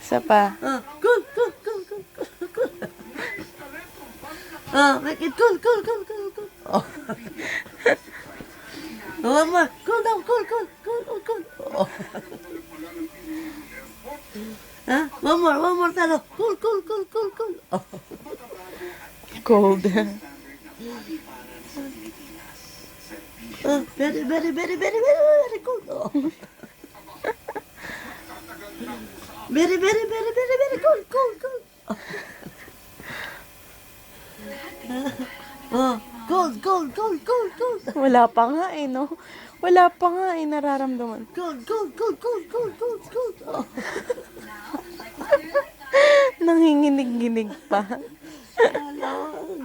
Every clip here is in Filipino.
Isa pa. Cool, cool, cool, cool, cool, cool. Make it cool, cool, cool, cool, cool. Oh. One more. Cool down, cool, cool, cool, cool, cool. Oh. One more, Taro. Cool, cool, cool, cool, cool. Oh. Cold. Very, very, very, very, very cool. Oh. Very, very, very, very, very cool, cool, cool. Cold, cold, cold, cold, cold. Wala pa nga eh, no? Wala pa nga eh, nararamdaman. Cold, cold, cold, cold, cold, cold, cold. Oh. Nanginginig-ginig pa.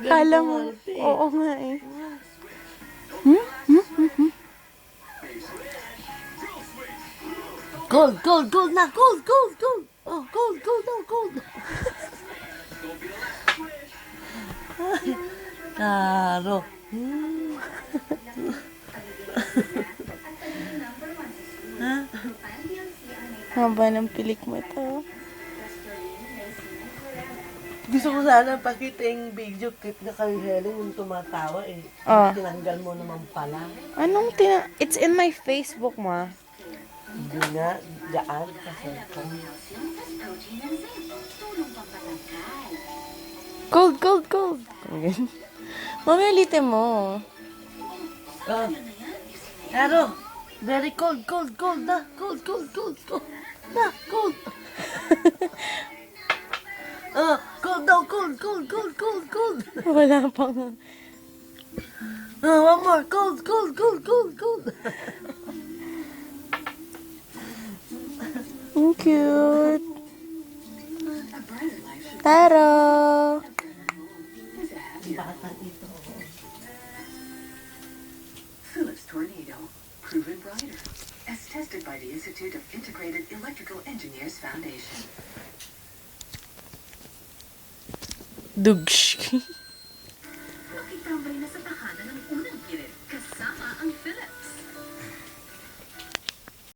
Kala mo, oo nga eh. Cold, cold, cold na, cold, cold, cold. Oh, cold, cold, now, cold. Taro. Haba ng pilik mo to. Gusto ko sana pakita yung video clip na kay Helen yung tumatawa eh. Tinanggal mo naman pala. Anong It's in my Facebook, ma. Hindi nga, daan sa cellphone. Cold, cold, cold. Mami, ulitin mo. Taro, very cold, cold, cold na. Cold, cold, cold, cold. Na, cold. Cold daw, cold, cold, cold, cold, cold. Wala pa nga. One more, cold, cold, cold, cold, cold. Ang cute. Taro. Philips Tornado, proven brighter, as tested by the Institute of Integrated Electrical Engineers Foundation. Dugsh.